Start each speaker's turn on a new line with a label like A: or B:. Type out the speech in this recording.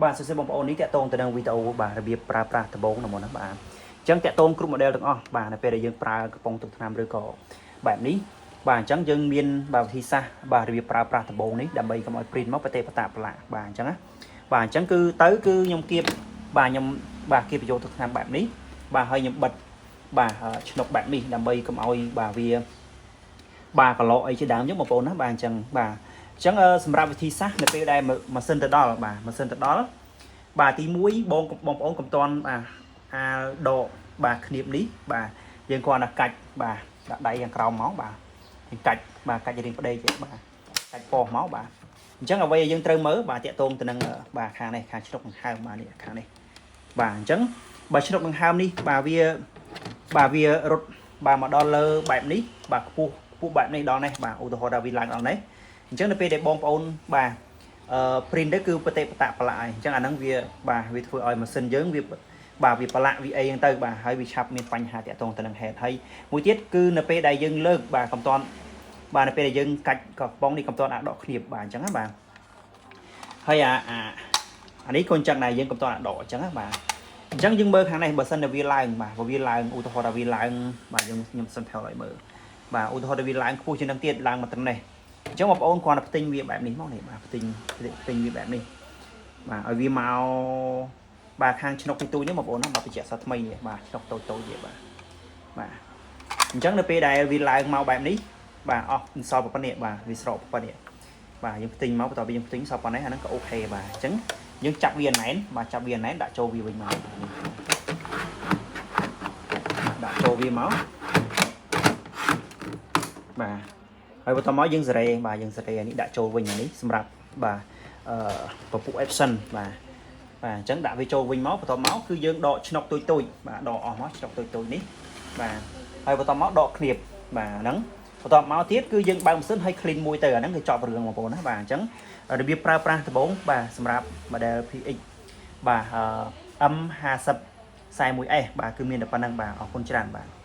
A: បាទសួស្តីបងប្អូននេះតាក់ទងទៅនឹងវីដេអូបាទរបៀបប្រើប្រាស់ដំបូងហ្មងណាបាទអញ្ចឹងតាក់ទងគ្រប់ model ទាំងអស់បាទនៅពេលដែលយើងប្រើកំប៉ុងទឹកថ្នាំឬក៏បែបនេះបាទអញ្ចឹងយើងមានបាទវិធីសាស្ត្របាទរបៀបប្រើប្រាស់ដំបូងនេះដើម្បីកុំឲ្យ print មកប្រទេសបតាប្រឡាបាទអញ្ចឹងណាបាទអញ្ចឹងគឺទៅគឺខ្ញុំគៀបបាទខ្ញុំបាទគៀបបញ្ចូលទឹកថ្នាំបែបនេះបាទហើយខ្ញុំបិទបាទឆ្នុកបែបនេះដើម្បីកុំឲ្យបាទវាបាទកឡោអីជាដើមអញ្ចឹងបងប្អូនណាបាទអញ្ចឹងបាទអញ្ចឹងសម្រាប់វិធីសាស្ត្រនៅពេលដែលម៉ាស៊ីនទៅដល់បាទម៉ាស៊ីនទៅដល់បាទទី1បងប្អូនកុំតន់បាទអាលដកបាទឃ្នៀបនេះបាទយើងគ្រាន់តែកាច់បាទដាក់ដៃខាងក្រោមមកបាទយើងកាច់បាទកាច់រៀងផ្ដេកបាទកាច់ប៉ោះមកបាទអញ្ចឹងអ្វីដែលយើងត្រូវមើលបាទតាក់ទងទៅនឹងបាទខាងនេះខាងឆ្នុកដង្ហើមបាទនេះខាងនេះបាទអញ្ចឹងបើឆ្នុកដង្ហើមនេះបាទវារត់បាទមកដល់លើបែបនេះបាទខ្ពស់បែបនេះដល់នេះបាទឧទាហរណ៍ថាវាឡើងដល់នេះអញ្ចឹងនៅពេលដែលបងប្អូនបាទprint ទៅគឺប្រតិបតប្រឡាក់ហើយអញ្ចឹងអាហ្នឹងវាបាទវាធ្វើឲ្យម៉ាស៊ីនយើងវាបាទវាប្រឡាក់វាអីហ្នឹងទៅបាទហើយវាឆាប់មានបញ្ហាតាក់ទងទៅនឹង head ហើយមួយទៀតគឺនៅពេលដែលយើងលើកបាទកំតន់បាទនៅពេលដែលយើងកាច់កំប៉ុងនេះកំតន់អាដកគ្នាបបាទអញ្ចឹងណាបាទហើយអានេះក៏អញ្ចឹងដែរយើងកំតន់អាដកអញ្ចឹងណាបាទអញ្ចឹងយើងមើលខាងនេះបើសិនតែវាឡើងបាទបើវាឡើងឧទាហរណ៍ថាវាឡើងបាទខ្ញុំសិនថែឲ្យមើលបាទឧទាហរណ៍ថាវាឡើងខ្ពស់ជាងនឹងទៀតឡើងមកត្រឹមនេះអញ្ចឹងបងប្អូនគ្រាន់តែផ្ទិញវាបែបនេះមកនេះបាទផ្ទិញវាបែបនេះបាទឲ្យវាមកបាទខាងឆ្នុកទីទូចនេះបងប្អូនណាបាទបញ្ជាក់សាថ្មីនេះបាទឆ្នុកតូចទៀតបាទអញ្ចឹងនៅពេលដែលវាឡើងមកបែបនេះបាទអស់សល់ប៉ុណ្ណេះបាទវាស្រកប៉ុណ្ណេះបាទយើងផ្ទិញមកបន្ទាប់ពីយើងផ្ទិញសល់ប៉ុណ្ណេះអាហ្នឹងក៏អូខេបាទអញ្ចឹងយើងចាប់វាណែនបាទចាប់វាណែនដាក់ចូលវាវិញមកដាក់ចូលវាមកបាទហើយបន្តមកយើងសេរីបាទយើងសេរីអានេះដាក់ចូលវិញអានេះសម្រាប់បាទពពុះ Epson បាទអញ្ចឹងដាក់វាចូលវិញមកបន្តមកគឺយើងដកឆ្នុកតូចបាទដកអស់មកឆ្នុកតូចនេះបាទហើយបន្តមកដកគ្នាបបាទហ្នឹងបន្តមកទៀតគឺយើងបើកម៉ាស៊ីនឲ្យ clean មួយទៅអាហ្នឹងគឺចប់រឿងបងប្អូនណាបាទអញ្ចឹងរបៀបប្រើប្រាស់ដំបូងបាទសម្រាប់ model PX បាទM50 41S បាទគឺមានតែប៉ុណ្្នឹងបាទអរគុណច្រើនបាទ